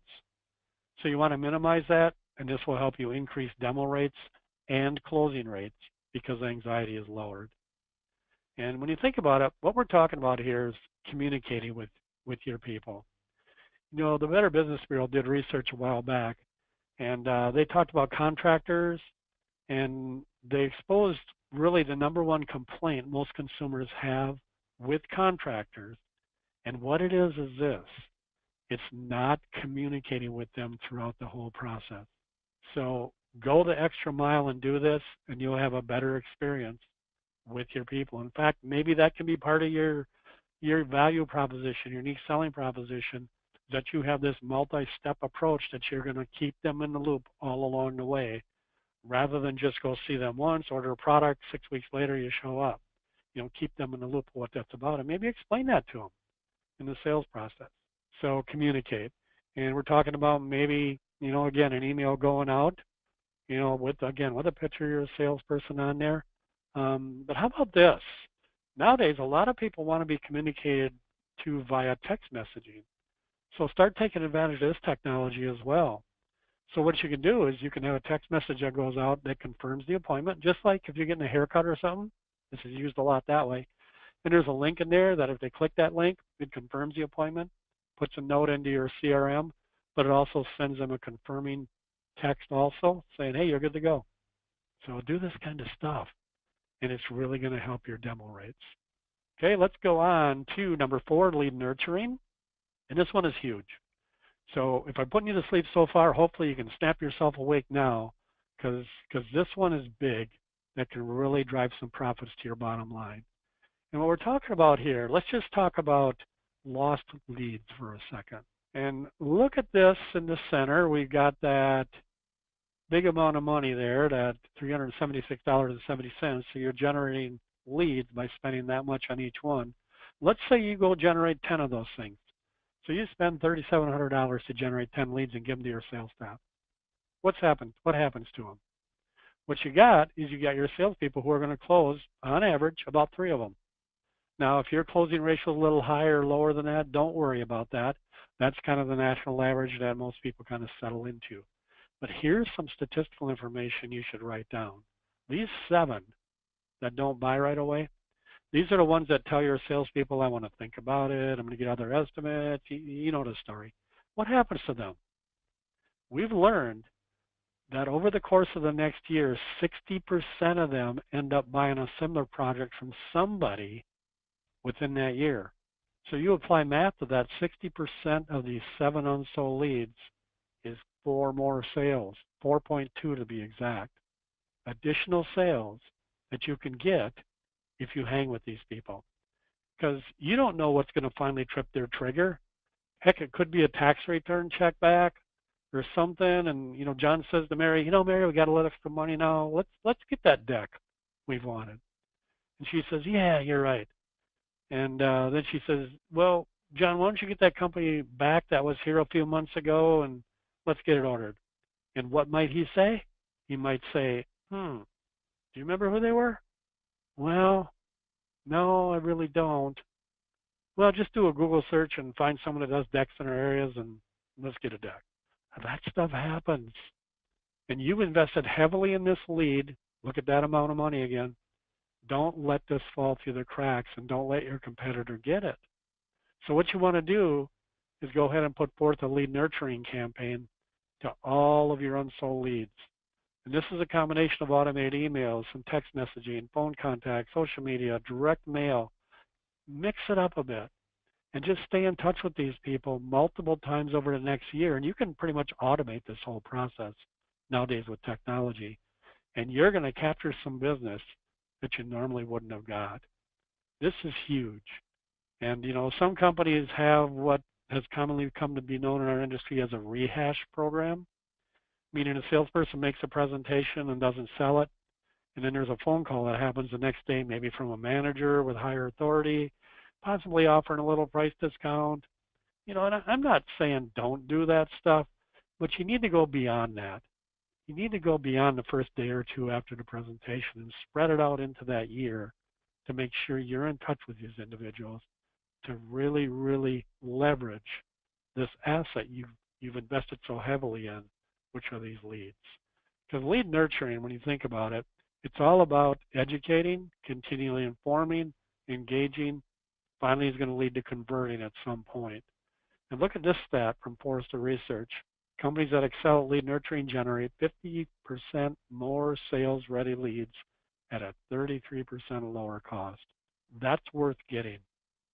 So you want to minimize that, and this will help you increase demo rates and closing rates because anxiety is lowered. And when you think about it, what we're talking about here is communicating with your people. You know, the Better Business Bureau did research a while back, and they talked about contractors, and they exposed really the number one complaint most consumers have with contractors. And what it is this: it's not communicating with them throughout the whole process. So go the extra mile and do this, and you'll have a better experience with your people. In fact, maybe that can be part of your value proposition, your unique selling proposition, that you have this multi-step approach that you're going to keep them in the loop all along the way, rather than just go see them once, order a product, 6 weeks later you show up. You know, keep them in the loop of what that's about, and maybe explain that to them in the sales process. So communicate. And we're talking about maybe, you know, again, an email going out, you know, with a picture of your salesperson on there. But how about this? Nowadays, a lot of people want to be communicated to via text messaging. So start taking advantage of this technology as well. So what you can do is you can have a text message that goes out that confirms the appointment, just like if you're getting a haircut or something. This is used a lot that way. And there's a link in there that if they click that link, it confirms the appointment, puts a note into your CRM, but it also sends them a confirming text also saying, hey, you're good to go. So do this kind of stuff, and it's really going to help your demo rates. Okay, let's go on to number 4, lead nurturing. And this one is huge. So if I'm putting you to sleep so far, hopefully you can snap yourself awake now, because this one is big. That can really drive some profits to your bottom line. And what we're talking about here, let's just talk about lost leads for a second. And look at this in the center. We've got that big amount of money there, that $376.70. So you're generating leads by spending that much on each one. Let's say you go generate 10 of those things. So you spend $3,700 to generate 10 leads and give them to your sales staff. What's happened? What happens to them? What you got is you got your salespeople who are going to close, on average, about 3 of them. Now, if your closing ratio is a little higher or lower than that, don't worry about that. That's kind of the national average that most people kind of settle into. But here's some statistical information you should write down. These 7 that don't buy right away, these are the ones that tell your salespeople, I want to think about it, I'm going to get other estimates. You know the story. What happens to them? We've learned that over the course of the next year, 60% of them end up buying a similar project from somebody within that year. So you apply math to that, 60% of these 7 unsold leads is 4 more sales, 4.2 to be exact. Additional sales that you can get if you hang with these people. Because you don't know what's going to finally trip their trigger. Heck, it could be a tax return check back or something, and you know, John says to Mary, you know, Mary, we got a little extra money now. Let's get that deck we've wanted. And she says, yeah, you're right. And then she says, well, John, why don't you get that company back that was here a few months ago, and let's get it ordered. And what might he say? He might say, do you remember who they were? Well, no, I really don't. Well, just do a Google search and find someone that does decks in our areas, and let's get a deck. That stuff happens. And you've invested heavily in this lead. Look at that amount of money again. Don't let this fall through the cracks, and don't let your competitor get it. So what you want to do is go ahead and put forth a lead nurturing campaign to all of your unsold leads. And this is a combination of automated emails, some text messaging, phone contact, social media, direct mail. Mix it up a bit. And just stay in touch with these people multiple times over the next year. And you can pretty much automate this whole process nowadays with technology. And you're going to capture some business that you normally wouldn't have got. This is huge. And, you know, some companies have what has commonly come to be known in our industry as a rehash program, meaning a salesperson makes a presentation and doesn't sell it. And then there's a phone call that happens the next day, maybe from a manager with higher authority, possibly offering a little price discount. You know, and I'm not saying don't do that stuff, but you need to go beyond that. You need to go beyond the first day or 2 after the presentation and spread it out into that year to make sure you're in touch with these individuals to really, really leverage this asset you've invested so heavily in, which are these leads. Because lead nurturing, when you think about it, it's all about educating, continually informing, engaging, finally is going to lead to converting at some point. And look at this stat from Forrester Research. Companies that excel at lead nurturing generate 50% more sales-ready leads at a 33% lower cost. That's worth getting.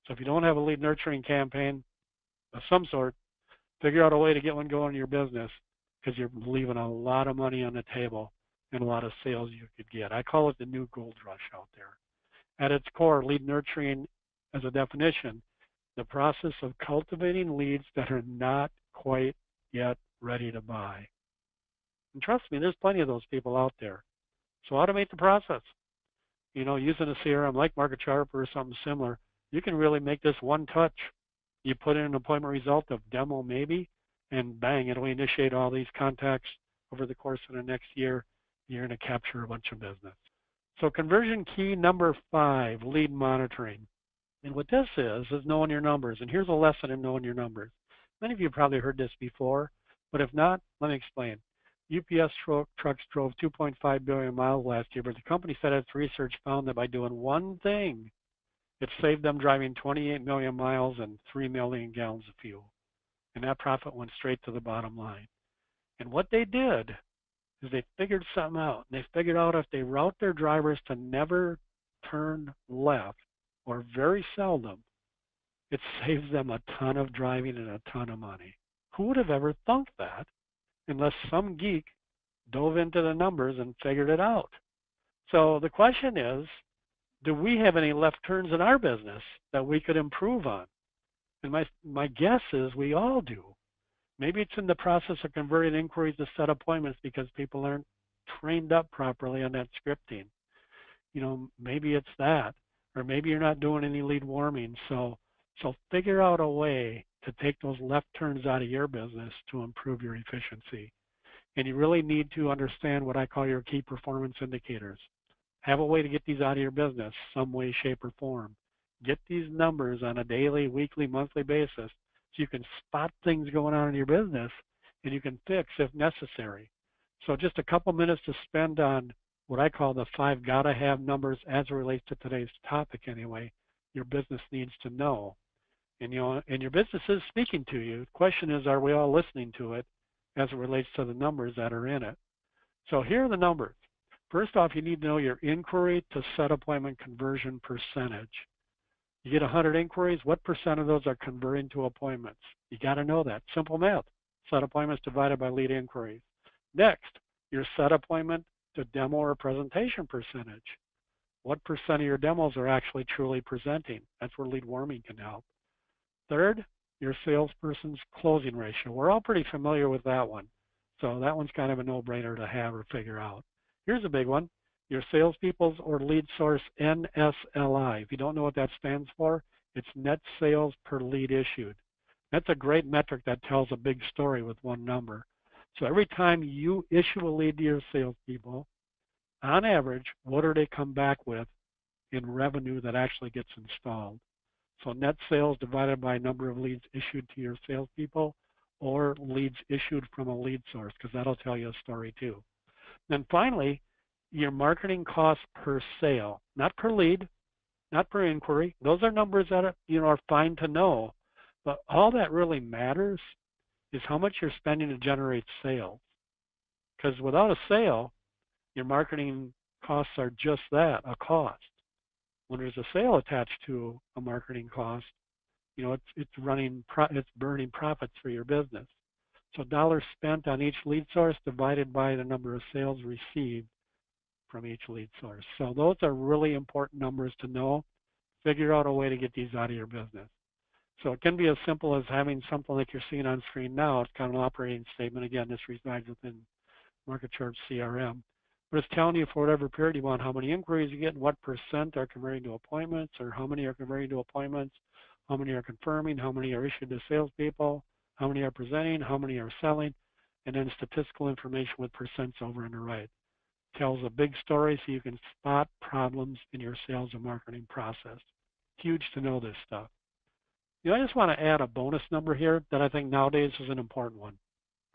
So if you don't have a lead nurturing campaign of some sort, figure out a way to get one going in your business, because you're leaving a lot of money on the table and a lot of sales you could get. I call it the new gold rush out there. At its core, lead nurturing as a definition, the process of cultivating leads that are not quite yet ready to buy. And trust me, there's plenty of those people out there. So automate the process. Using a CRM like MarketSharp or something similar, you can really make this one touch. You put in an appointment result of demo maybe, and bang, it'll initiate all these contacts over the course of the next year. You're going to capture a bunch of business. So conversion key number 5, lead monitoring. And what this is knowing your numbers. And here's a lesson in knowing your numbers. Many of you probably heard this before, but if not, let me explain. UPS trucks drove 2.5 billion miles last year, but the company said its research found that by doing one thing, it saved them driving 28 million miles and 3 million gallons of fuel. And that profit went straight to the bottom line. And what they did is they figured something out. They figured out if they route their drivers to never turn left, or very seldom, it saves them a ton of driving and a ton of money. Who would have ever thunk that unless some geek dove into the numbers and figured it out? So the question is, do we have any left turns in our business that we could improve on? And my guess is we all do. Maybe it's in the process of converting inquiries to set appointments because people aren't trained up properly on that scripting. Maybe it's that. Or maybe you're not doing any lead warming. So figure out a way to take those left turns out of your business to improve your efficiency. And you really need to understand what I call your key performance indicators. Have a way to get these out of your business, some way, shape, or form. Get these numbers on a daily, weekly, monthly basis so you can spot things going on in your business and you can fix if necessary. So just a couple minutes to spend on what I call the 5 gotta have numbers as it relates to today's topic anyway, your business needs to know. And your business is speaking to you. The question is, are we all listening to it as it relates to the numbers that are in it? So here are the numbers. First off, you need to know your inquiry to set appointment conversion percentage. You get 100 inquiries, what percent of those are converting to appointments? You got to know that. Simple math. Set appointments divided by lead inquiries. Next, your set appointment to demo or presentation percentage. What percent of your demos are actually truly presenting? That's where lead warming can help. Third, your salesperson's closing ratio. We're all pretty familiar with that one. So that one's kind of a no-brainer to have or figure out. Here's a big one. Your salespeople's or lead source NSLI. If you don't know what that stands for, it's net sales per lead issued. That's a great metric that tells a big story with one number. So every time you issue a lead to your salespeople, on average, what do they come back with in revenue that actually gets installed? So net sales divided by number of leads issued to your salespeople, or leads issued from a lead source, because that'll tell you a story too. Then finally, your marketing cost per sale, not per lead, not per inquiry. Those are numbers that are fine to know, but all that really matters is how much you're spending to generate sales. Because without a sale, your marketing costs are just that, a cost. When there's a sale attached to a marketing cost, it's burning profits for your business. So dollars spent on each lead source divided by the number of sales received from each lead source. So those are really important numbers to know. Figure out a way to get these out of your business. So it can be as simple as having something like you're seeing on screen now. It's kind of an operating statement. Again, this resides within MarketSharp CRM. But it's telling you for whatever period you want how many inquiries you get and what percent are converting to appointments, or how many are converting to appointments, how many are confirming, how many are issued to salespeople, how many are presenting, how many are selling, and then statistical information with percents over on the right. Tells a big story so you can spot problems in your sales and marketing process. Huge to know this stuff. I just want to add a bonus number here that I think nowadays is an important one.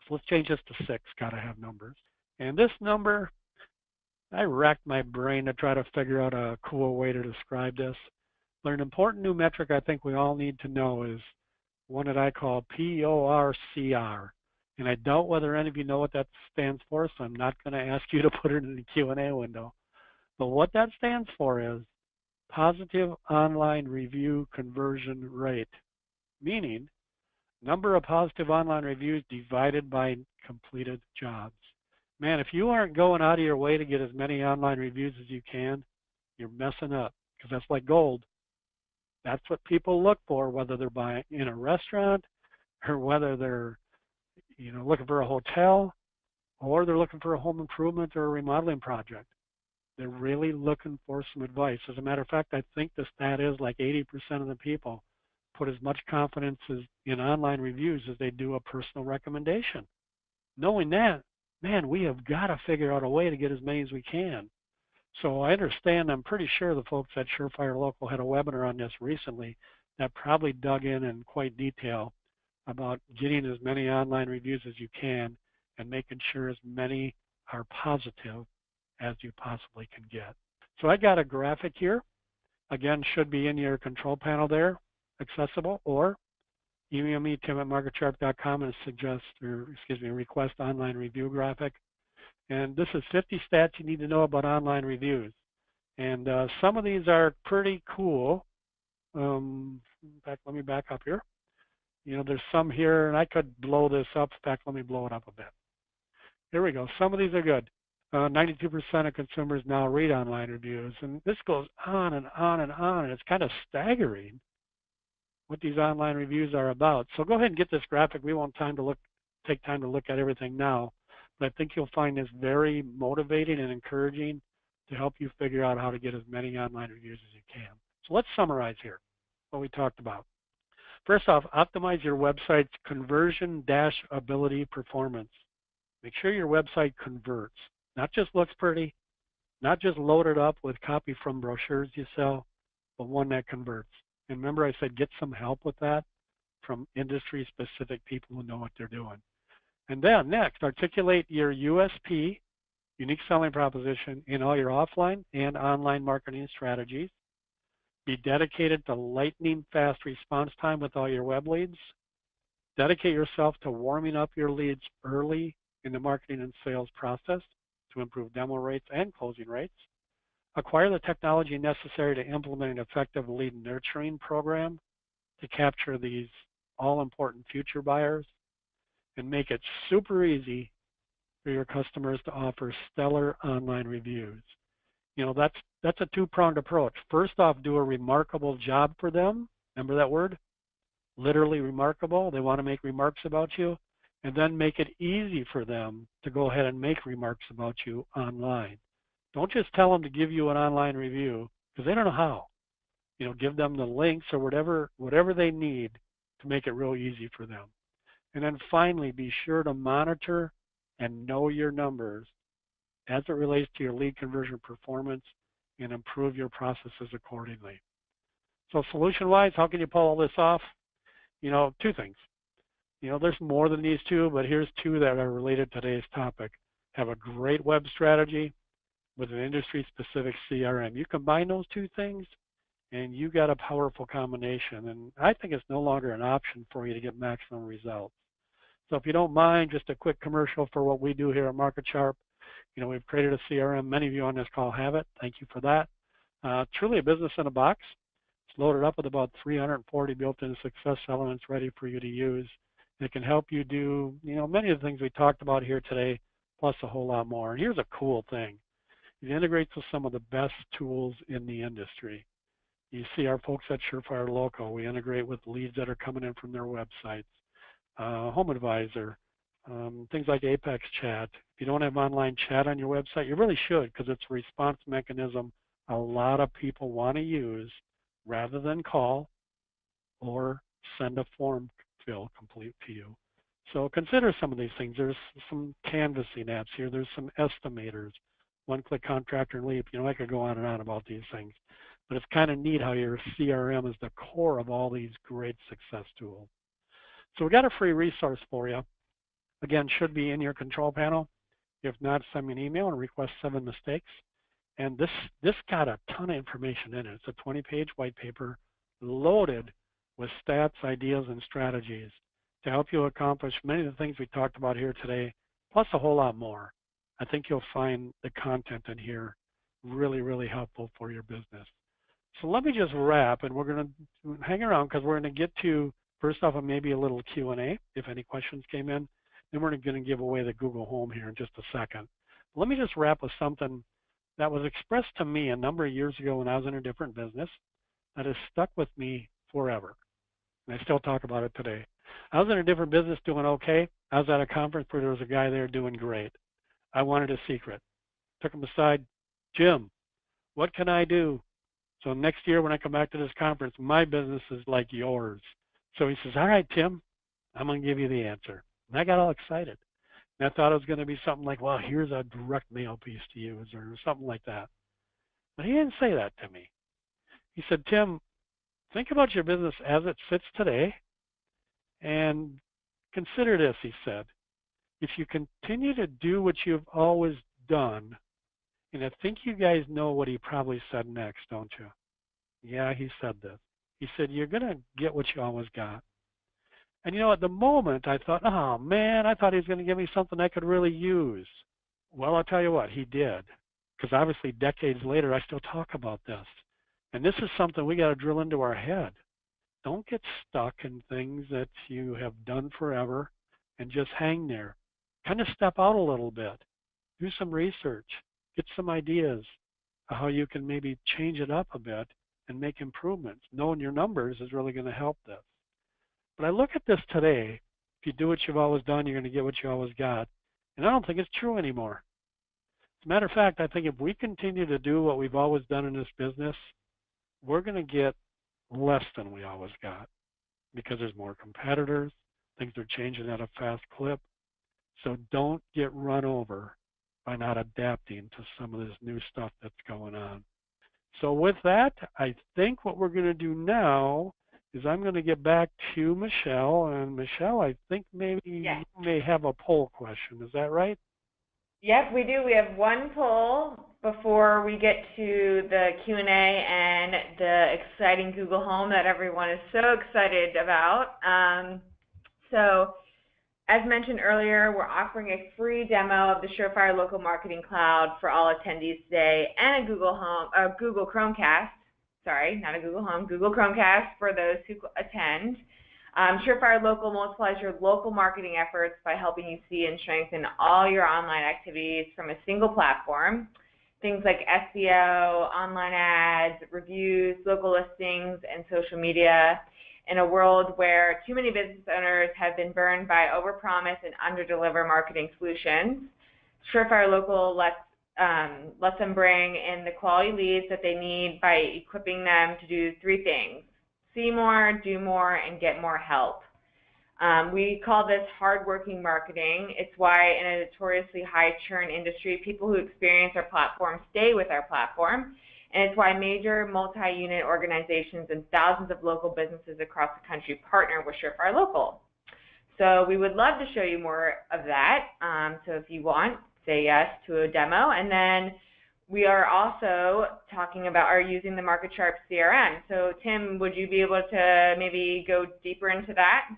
So let's change this to 6, gotta have numbers. And this number, I racked my brain to try to figure out a cool way to describe this. But an important new metric I think we all need to know is one that I call PORCR. And I doubt whether any of you know what that stands for, so I'm not going to ask you to put it in the Q&A window. But what that stands for is positive online review conversion rate, meaning number of positive online reviews divided by completed jobs. Man, if you aren't going out of your way to get as many online reviews as you can, you're messing up, because that's like gold. That's what people look for, whether they're buying in a restaurant or whether they're looking for a hotel or they're looking for a home improvement or a remodeling project. They're really looking for some advice. As a matter of fact, I think the stat is like 80% of the people put as much confidence in online reviews as they do a personal recommendation. Knowing that, man, we have got to figure out a way to get as many as we can. So I understand, I'm pretty sure the folks at Surefire Local had a webinar on this recently that probably dug in quite detail about getting as many online reviews as you can and making sure as many are positive as you possibly can get. So I got a graphic here. Again, should be in your control panel there, accessible, or email me, tim@marketsharp.com, and request online review graphic. And this is 50 stats you need to know about online reviews. And some of these are pretty cool. In fact, let me back up here. There's some here, and I could blow this up. In fact, let me blow it up a bit. Here we go. Some of these are good. 92% of consumers now read online reviews. And this goes on and on and on, and it's kind of staggering what these online reviews are about. So go ahead and get this graphic. We won't take time to look at everything now. But I think you'll find this very motivating and encouraging to help you figure out how to get as many online reviews as you can. So let's summarize here what we talked about. First off, optimize your website's conversion-ability performance. Make sure your website converts, not just looks pretty, not just loaded up with copy from brochures you sell, but one that converts. And remember I said get some help with that from industry-specific people who know what they're doing. And then next, articulate your USP, unique selling proposition, in all your offline and online marketing strategies. Be dedicated to lightning fast response time with all your web leads. Dedicate yourself to warming up your leads early in the marketing and sales process to improve demo rates and closing rates. Acquire the technology necessary to implement an effective lead nurturing program to capture these all-important future buyers, and make it super easy for your customers to offer stellar online reviews. That's a two-pronged approach. First off, do a remarkable job for them. Remember that word? Literally remarkable. They want to make remarks about you. And then make it easy for them to go ahead and make remarks about you online. Don't just tell them to give you an online review because they don't know how. Give them the links or whatever they need to make it real easy for them. And then finally, be sure to monitor and know your numbers as it relates to your lead conversion performance and improve your processes accordingly. So solution-wise, how can you pull all this off? Two things. There's more than these two, but here's two that are related to today's topic. Have a great web strategy with an industry-specific CRM. You combine those two things, and you got a powerful combination. And I think it's no longer an option for you to get maximum results. So if you don't mind, just a quick commercial for what we do here at MarketSharp. We've created a CRM. Many of you on this call have it. Thank you for that. Truly a business in a box. It's loaded up with about 340 built-in success elements ready for you to use. And it can help you do, many of the things we talked about here today, plus a whole lot more. And here's a cool thing. It integrates with some of the best tools in the industry. You see our folks at Surefire Local. We integrate with leads that are coming in from their websites. Home Advisor, things like Apex Chat. If you don't have online chat on your website, you really should, because it's a response mechanism a lot of people want to use rather than call or send a form complete to you. So consider some of these things. There's some canvassing apps here. There's some estimators, one-click contractor and leap. I could go on and on about these things. But it's kind of neat how your CRM is the core of all these great success tools. So we got a free resource for you. Again, should be in your control panel. If not, send me an email and request 7 mistakes. And this got a ton of information in it. It's a 20-page white paper loaded with stats, ideas, and strategies to help you accomplish many of the things we talked about here today, plus a whole lot more. I think you'll find the content in here really, really helpful for your business. So let me just wrap, and we're going to hang around because we're going to get to, first off, maybe a little Q&A if any questions came in. Then we're going to give away the Google Home here in just a second. Let me just wrap with something that was expressed to me a number of years ago when I was in a different business that has stuck with me forever. And I still talk about it today. I was in a different business doing okay. I was at a conference where there was a guy there doing great. I wanted a secret. Took him aside. Jim, what can I do? So next year when I come back to this conference, my business is like yours. So he says, all right, Tim, I'm going to give you the answer. And I got all excited. And I thought it was going to be something like, well, here's a direct mail piece to use or something like that. But he didn't say that to me. He said, Tim, think about your business as it sits today and consider this, he said. If you continue to do what you've always done, and I think you guys know what he probably said next, don't you? Yeah, he said this. He said, you're going to get what you always got. And at the moment, I thought, oh, man, I thought he was going to give me something I could really use. Well, I'll tell you what, he did. Because obviously, decades later, I still talk about this. And this is something we got to drill into our head. Don't get stuck in things that you have done forever and just hang there. Kind of step out a little bit. Do some research. Get some ideas of how you can maybe change it up a bit and make improvements. Knowing your numbers is really going to help this. But I look at this today, if you do what you've always done, you're going to get what you always got. And I don't think it's true anymore. As a matter of fact, I think if we continue to do what we've always done in this business, we're going to get less than we always got because there's more competitors. Things are changing at a fast clip. So don't get run over by not adapting to some of this new stuff that's going on. So with that, I think what we're going to do now is I'm going to get back to Michelle. And Michelle, I think maybe you may have a poll question. Is that right? Yep, we do. We have one poll before we get to the Q&A and the exciting Google Home that everyone is so excited about. So as mentioned earlier, we're offering a free demo of the Surefire Local Marketing Cloud for all attendees today and a Google Chromecast. Sorry, not a Google Home, Google Chromecast for those who attend. Surefire Local multiplies your local marketing efforts by helping you see and strengthen all your online activities from a single platform. Things like SEO, online ads, reviews, local listings, and social media. In a world where too many business owners have been burned by overpromise and underdeliver marketing solutions, Surefire Local lets them bring in the quality leads that they need by equipping them to do three things: see more, do more, and get more help. We call this hardworking marketing. It's why in a notoriously high churn industry, people who experience our platform stay with our platform. And it's why major multi-unit organizations and thousands of local businesses across the country partner with Surefire Local. So we would love to show you more of that. So if you want, say yes to a demo. And then we are also talking about using the MarketSharp CRM. So Tim, would you be able to maybe go deeper into that?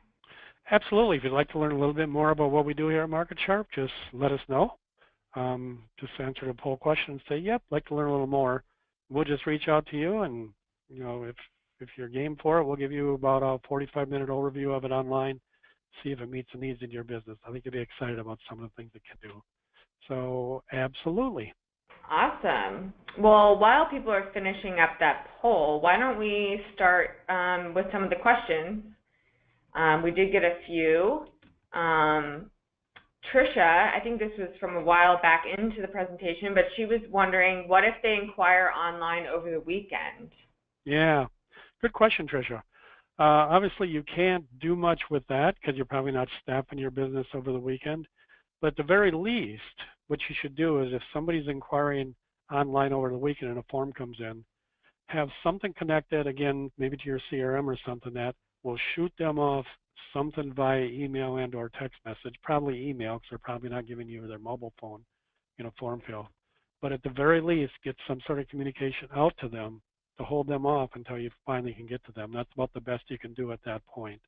Absolutely. If you'd like to learn a little bit more about what we do here at MarketSharp, just let us know. Just answer the poll question and say, yep, I'd like to learn a little more. We'll just reach out to you, and if you're game for it, we'll give you about a 45-minute overview of it online, see if it meets the needs in your business. I think you'll be excited about some of the things it can do. So absolutely. Awesome. Well, while people are finishing up that poll, why don't we start with some of the questions? We did get a few. Trisha, I think this was from a while back into the presentation, but she was wondering, what if they inquire online over the weekend? Yeah, good question, Trisha. Obviously, you can't do much with that because you're probably not staffing your business over the weekend. But at the very least, what you should do is if somebody's inquiring online over the weekend and a form comes in, have something connected, again, maybe to your CRM or something that will shoot them off something via email and or text message, probably email because they're probably not giving you their mobile phone, form fill. but at the very least, get some sort of communication out to them to hold them off until you finally can get to them. That's about the best you can do at that point.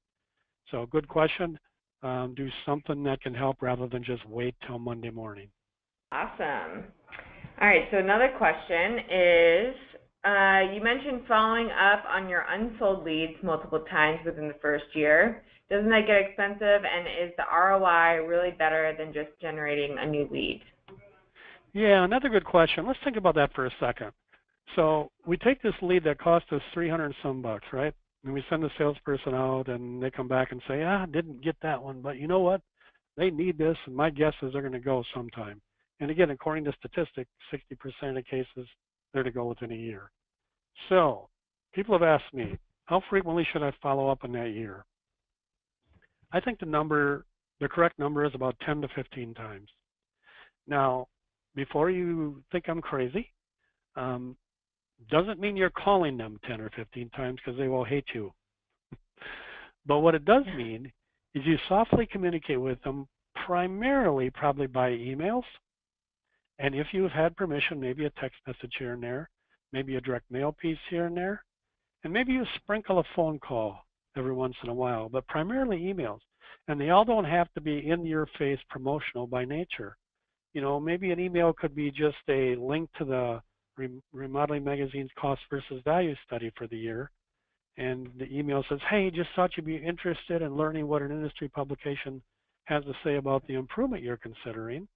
So good question. Do something that can help rather than just wait till Monday morning. Awesome. All right, so another question is, you mentioned following up on your unsold leads multiple times within the first year. Doesn't that get expensive, and is the ROI really better than just generating a new lead? Yeah, another good question. Let's think about that for a second. So we take this lead that cost us 300 some bucks, right? And we send the salesperson out, and they come back and say, didn't get that one, but you know what? They need this, and my guess is they're going to go sometime. And again, according to statistics, 60% of the cases, they're to go within a year. So people have asked me, how frequently should I follow up in that year? I think the correct number is about 10 to 15 times. Now, before you think I'm crazy, doesn't mean you're calling them 10 or 15 times because they will hate you. But what it does mean is you softly communicate with them primarily probably by emails. And if you've had permission, maybe a text message here and there, maybe a direct mail piece here and there, and maybe you sprinkle a phone call every once in a while, but primarily emails. And they all don't have to be in your face promotional by nature. You know, maybe an email could be just a link to the Remodeling Magazine's cost versus value study for the year. And the email says, hey, just thought you'd be interested in learning what an industry publication has to say about the improvement you're considering.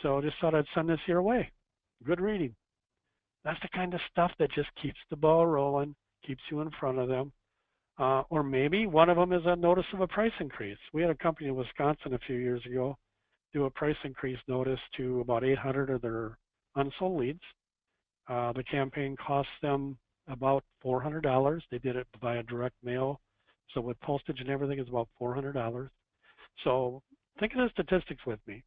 So just thought I'd send this your way. Good reading. That's the kind of stuff that just keeps the ball rolling, keeps you in front of them. Or maybe one of them is a notice of a price increase. We had a company in Wisconsin a few years ago do a price increase notice to about 800 of their unsold leads. The campaign cost them about $400. They did it via direct mail. So with postage and everything, it's about $400. So think of the statistics with me.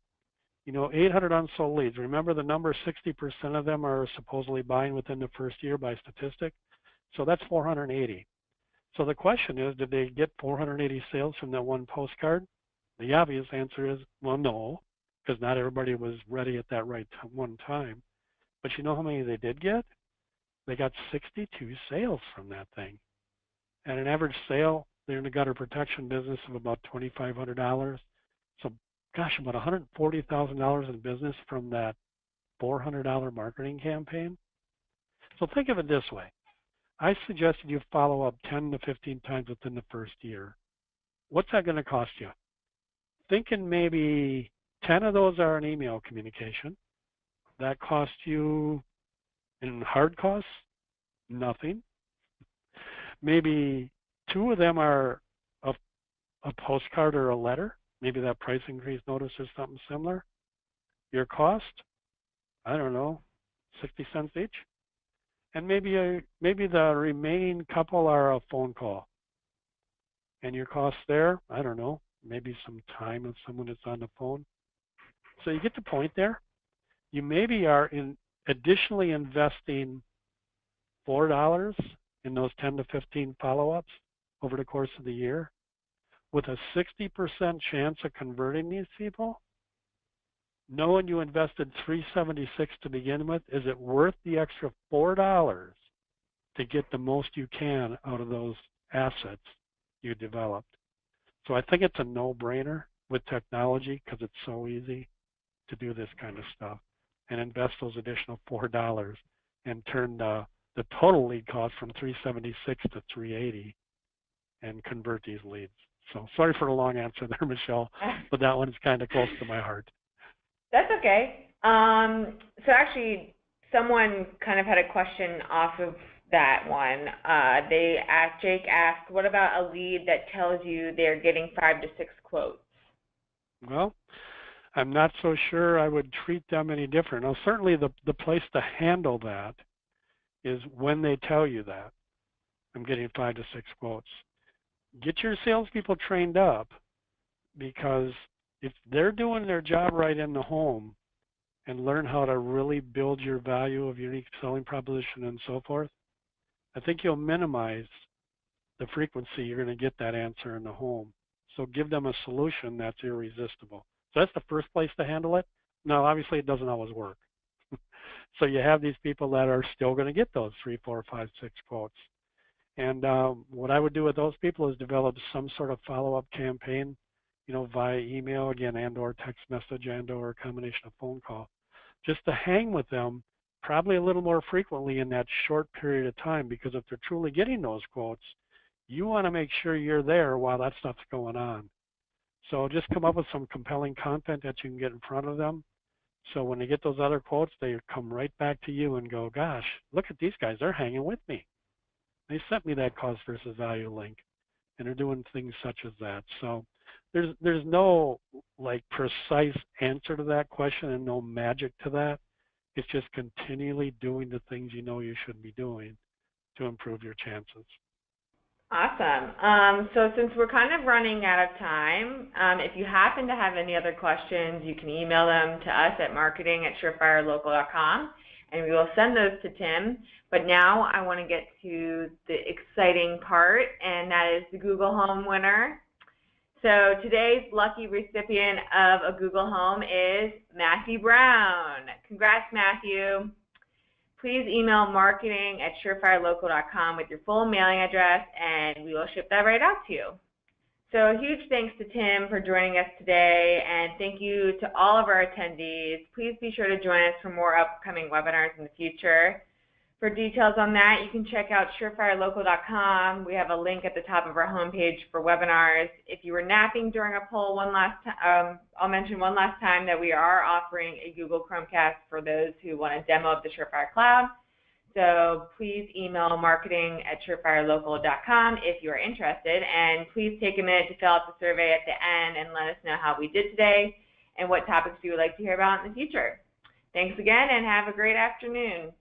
You know, 800 unsold leads. Remember the number, 60% of them are supposedly buying within the first year by statistic. So that's 480. So the question is, did they get 480 sales from that one postcard? The obvious answer is, well, no, because not everybody was ready at that one time. But you know how many they did get? They got 62 sales from that thing. At an average sale, they're in the gutter protection business of about $2,500. So gosh, about $140,000 in business from that $400 marketing campaign. So think of it this way. I suggested you follow up 10 to 15 times within the first year. What's that going to cost you? Thinking maybe 10 of those are an email communication. That costs you, in hard costs, nothing. Maybe 2 of them are a postcard or a letter. Maybe that price increase notice or something similar. Your cost, I don't know, 60 cents each. And maybe the remaining couple are a phone call. And your cost there, I don't know, maybe some time of someone that's on the phone. So you get the point there. You maybe are additionally investing $4 in those 10 to 15 follow-ups over the course of the year, with a 60% chance of converting these people. Knowing you invested $376 to begin with, is it worth the extra $4 to get the most you can out of those assets you developed? So I think it's a no-brainer with technology because it's so easy to do this kind of stuff and invest those additional $4 and turn the total lead cost from $376 to $380 and convert these leads. So sorry for the long answer there, Michelle, but that one's kind of close to my heart. That's okay. So actually, someone kind of had a question off of that one. Jake asked, what about a lead that tells you they're getting 5 to 6 quotes? Well, I'm not so sure I would treat them any different. Now, certainly the place to handle that is when they tell you that I'm getting 5 to 6 quotes. Get your salespeople trained up, because if they're doing their job right in the home and learn how to really build your value of unique selling proposition and so forth, I think you'll minimize the frequency you're going to get that answer in the home. So give them a solution that's irresistible. So that's the first place to handle it. Now, obviously, it doesn't always work. So you have these people that are still going to get those 3, 4, 5, 6 quotes. And what I would do with those people is develop some sort of follow-up campaign, via email again, and/or text message, and/or a combination of phone call, just to hang with them probably a little more frequently in that short period of time. Because if they're truly getting those quotes, you want to make sure you're there while that stuff's going on. So just come up with some compelling content that you can get in front of them. So when they get those other quotes, they come right back to you and go, gosh, look at these guys, they're hanging with me. They sent me that cost versus value link, and they're doing things such as that. So there's no precise answer to that question and no magic to that. It's just continually doing the things you should be doing to improve your chances. Awesome. So since we're kind of running out of time, if you happen to have any other questions, you can email them to us at marketing@surefirelocal.com, and we will send those to Tim. But now I want to get to the exciting part, and that is the Google Home winner. So today's lucky recipient of a Google Home is Matthew Brown. Congrats, Matthew. Please email marketing@surefirelocal.com with your full mailing address, and we will ship that right out to you. So a huge thanks to Tim for joining us today, and thank you to all of our attendees. Please be sure to join us for more upcoming webinars in the future. For details on that, you can check out surefirelocal.com. We have a link at the top of our homepage for webinars. If you were napping during a poll I'll mention one last time that we are offering a Google Chromecast for those who want a demo of the Surefire Cloud. So please email marketing@surefirelocal.com if you are interested, and please take a minute to fill out the survey at the end and let us know how we did today and what topics you would like to hear about in the future. Thanks again, and have a great afternoon.